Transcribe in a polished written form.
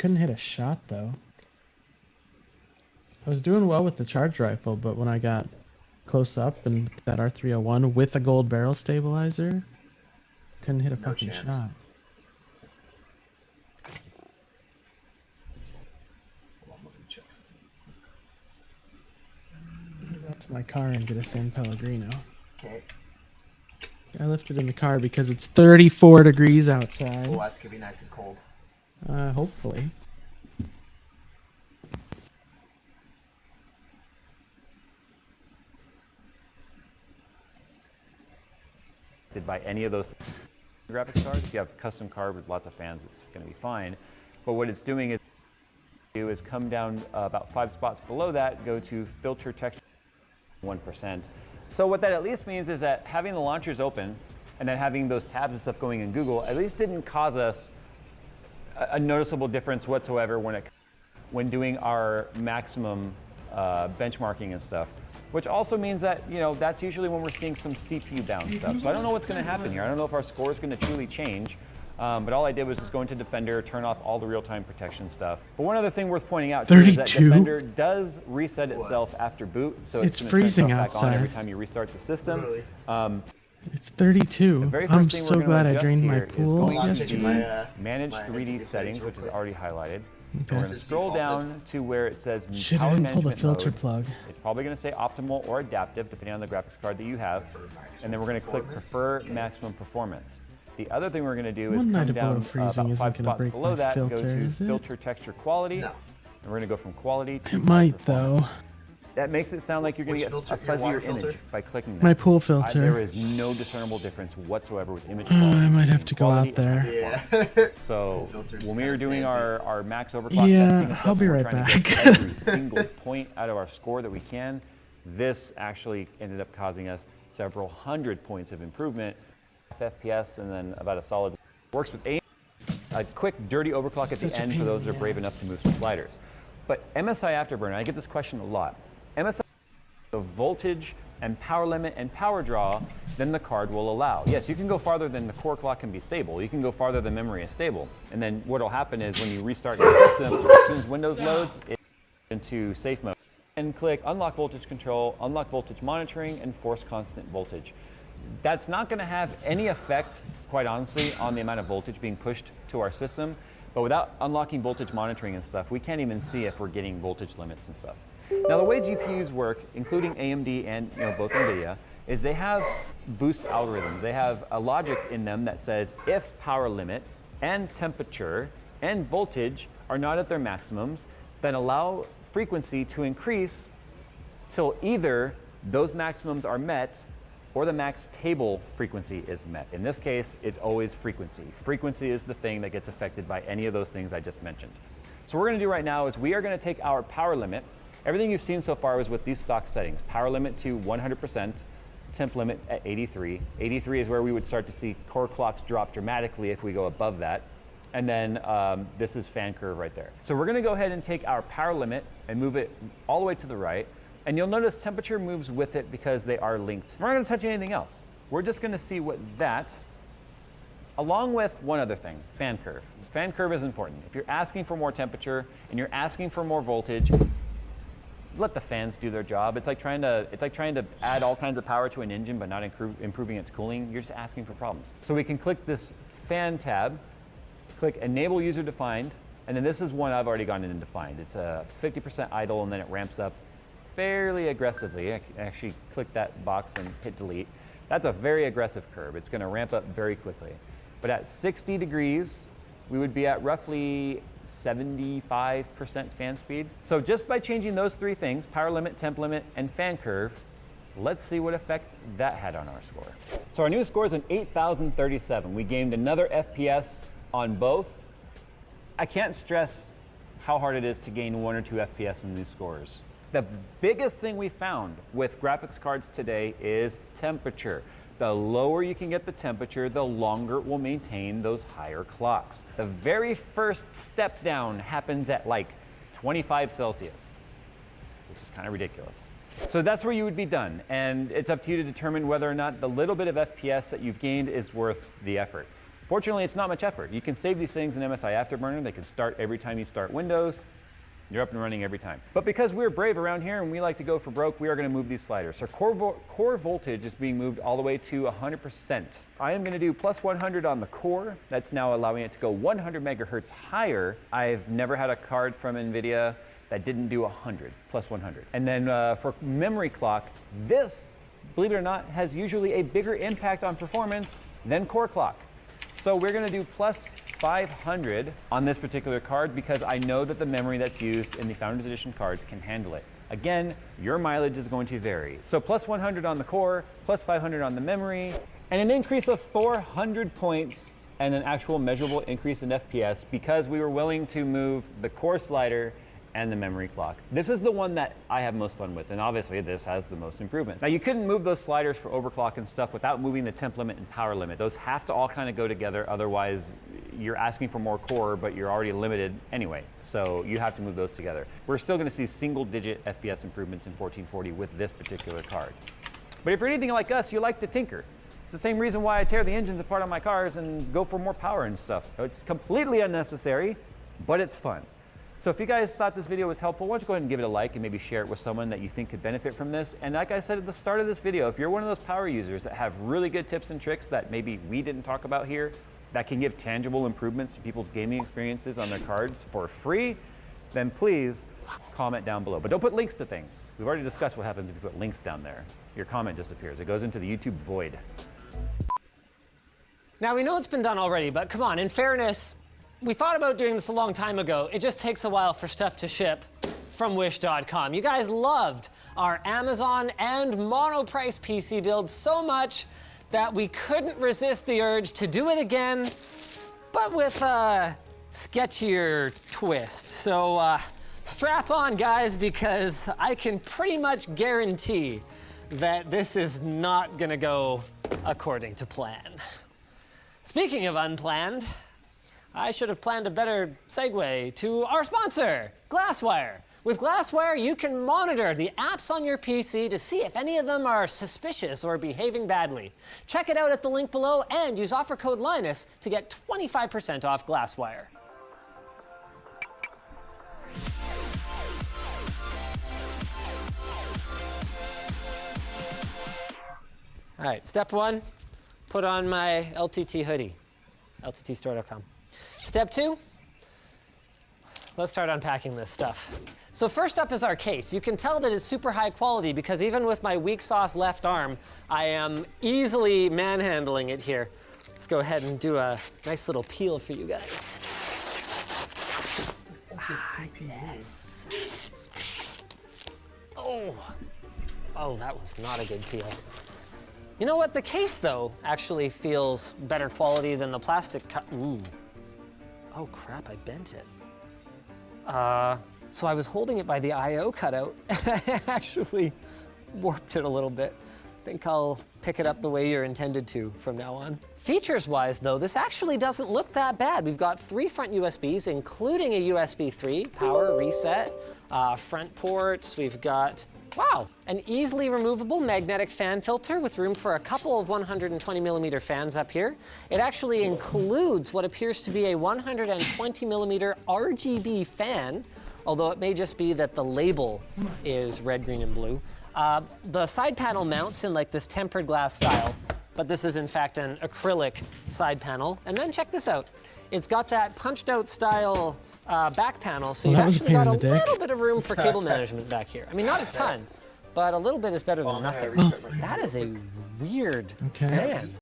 couldn't hit a shot though. I was doing well with the charge rifle, but when I got close up and that R301 with a gold barrel stabilizer, couldn't hit a No fucking chance. shot. Hold on, let me check something. I'm gonna go to my car and get a San Pellegrino. Okay. I left it in the car because it's 34 degrees outside. Oh, that's gonna be nice and cold. Hopefully. By any of those graphics cards. If you have a custom card with lots of fans, it's going to be fine. But what it's doing is come down about 5 spots below that, go to filter texture 1%. So what that at least means is that having the launchers open and then having those tabs and stuff going in Google at least didn't cause us a noticeable difference whatsoever when doing our maximum benchmarking and stuff. Which also means that, you know, that's usually when we're seeing some CPU bound stuff. So I don't know what's going to happen here. I don't know if our score is going to truly change. But all I did was just go into Defender, turn off all the real-time protection stuff. But one other thing worth pointing out too is that Defender does reset itself after boot. So it's freezing turn itself back on every outside. time you restart the system. Really? It's 32. Very I'm first thing so we're glad going I to drained my adjust here is pool going yesterday. to manage my 3D NVIDIA settings, which is real already highlighted. Okay. We're going to This is scroll defaulted. down to where it says Shit, power I didn't pull the management filter mode. plug. It's probably going to say optimal or adaptive, depending on the graphics card that you have. And then we're going to click prefer maximum performance. The other thing we're going to do is One night come of below down freezing about isn't 5 gonna spots break below my that, go filter, to is it? filter texture quality. No. And we're going to go from quality to It might performance. though. That makes it sound like you're going to Which get a filter? Your fuzzier water image filter? by clicking that. My pool filter. There is no discernible difference whatsoever with image quality. I might have between to go quality out there. and performance. Yeah. So filter's when we were kinda doing fancy. our max overclock Yeah, testing and stuff, I'll be and we're right trying to back. get every single point out of our score that we can, this actually ended up causing us several hundred points of improvement. FPS and then about a solid. Works with a quick dirty overclock at the Such a end pain for in those that the are brave enough ass. to move some sliders. But MSI Afterburner, I get this question a lot. MSI the voltage and power limit and power draw than the card will allow. Yes, you can go farther than the core clock can be stable. You can go farther than memory is stable. And then what will happen is when you restart your system, as soon as Windows loads, it into safe mode. And click unlock voltage control, unlock voltage monitoring, and force constant voltage. That's not going to have any effect, quite honestly, on the amount of voltage being pushed to our system. But without unlocking voltage monitoring and stuff, we can't even see if we're getting voltage limits and stuff. Now, the way GPUs work, including AMD and both NVIDIA, is they have boost algorithms. They have a logic in them that says if power limit and temperature and voltage are not at their maximums, then allow frequency to increase till either those maximums are met or the max table frequency is met. In this case, it's always frequency. Frequency is the thing that gets affected by any of those things I just mentioned. So what we're gonna do right now is we are gonna take our power limit. Everything you've seen so far was with these stock settings. Power limit to 100%, temp limit at 83. 83 is where we would start to see core clocks drop dramatically if we go above that. And then this is fan curve right there. So we're gonna go ahead and take our power limit and move it all the way to the right. And you'll notice temperature moves with it because they are linked. We're not gonna touch anything else. We're just gonna see what that, along with one other thing, fan curve. Fan curve is important. If you're asking for more temperature and you're asking for more voltage, let the fans do their job. It's like trying to add all kinds of power to an engine but not improving its cooling. You're just asking for problems. So we can click this fan tab, click enable user defined, and then this is one I've already gone in and defined. It's a 50% idle and then it ramps up fairly aggressively. I can actually click that box and hit delete. That's a very aggressive curve. It's going to ramp up very quickly. But at 60 degrees, we would be at roughly 75% fan speed. So just by changing those three things, power limit, temp limit, and fan curve, let's see what effect that had on our score. So our new score is an 8,037. We gained another FPS on both. I can't stress how hard it is to gain 1 or 2 FPS in these scores. The biggest thing we found with graphics cards today is temperature. The lower you can get the temperature, the longer it will maintain those higher clocks. The very first step down happens at like 25 Celsius, which is kind of ridiculous. So that's where you would be done, and it's up to you to determine whether or not the little bit of FPS that you've gained is worth the effort. Fortunately, it's not much effort. You can save these things in MSI Afterburner. They can start every time you start Windows. You're up and running every time. But because we're brave around here and we like to go for broke, we are going to move these sliders. So core voltage is being moved all the way to 100%. I am going to do plus 100 on the core. That's now allowing it to go 100 megahertz higher. I've never had a card from NVIDIA that didn't do 100, plus 100. And then for memory clock, this, believe it or not, has usually a bigger impact on performance than core clock. So we're going to do plus 500 on this particular card because I know that the memory that's used in the Founders Edition cards can handle it. Again, your mileage is going to vary. So plus 100 on the core, plus 500 on the memory, and an increase of 400 points and an actual measurable increase in FPS because we were willing to move the core slider and the memory clock. This is the one that I have most fun with, and obviously this has the most improvements. Now you couldn't move those sliders for overclock and stuff without moving the temp limit and power limit. Those have to all kind of go together, otherwise you're asking for more core, but you're already limited anyway. So you have to move those together. We're still gonna see single-digit FPS improvements in 1440 with this particular card. But if you're anything like us, you like to tinker. It's the same reason why I tear the engines apart on my cars and go for more power and stuff. It's completely unnecessary, but it's fun. So if you guys thought this video was helpful, why don't you go ahead and give it a like and maybe share it with someone that you think could benefit from this. And like I said at the start of this video, if you're one of those power users that have really good tips and tricks that maybe we didn't talk about here, that can give tangible improvements to people's gaming experiences on their cards for free, then please comment down below. But don't put links to things. We've already discussed what happens if you put links down there. Your comment disappears. It goes into the YouTube void. Now we know it's been done already, but come on, in fairness, we thought about doing this a long time ago. It just takes a while for stuff to ship from wish.com. You guys loved our Amazon and monoprice PC build so much that we couldn't resist the urge to do it again, but with a sketchier twist. So strap on, guys, because I can pretty much guarantee that this is not gonna go according to plan. Speaking of unplanned, I should have planned a better segue to our sponsor, Glasswire. With Glasswire, you can monitor the apps on your PC to see if any of them are suspicious or behaving badly. Check it out at the link below and use offer code Linus to get 25% off Glasswire. All right, step one, put on my LTT hoodie, lttstore.com. Step two, let's start unpacking this stuff. So first up is our case. You can tell that it's super high quality because even with my weak sauce left arm, I am easily manhandling it here. Let's go ahead and do a nice little peel for you guys. Yes. Oh, that was not a good peel. You know what? The case, though, actually feels better quality than the plastic Ooh. Oh, crap, I bent it. So I was holding it by the I/O cutout. I actually warped it a little bit. I think I'll pick it up the way you're intended to from now on. Features-wise, though, this actually doesn't look that bad. We've got 3 front USBs, including a USB 3, power, reset, front ports. We've got, wow, an easily removable magnetic fan filter with room for a couple of 120mm fans up here. It actually includes what appears to be a 120mm RGB fan, although it may just be that the label is red, green, and blue. The side panel mounts in like this tempered glass style, but this is in fact an acrylic side panel. And then check this out. It's got that punched out style back panel, so you've actually got a little bit of room for cable management back here. I mean, not a ton, but a little bit is better than nothing. That is a weird fan.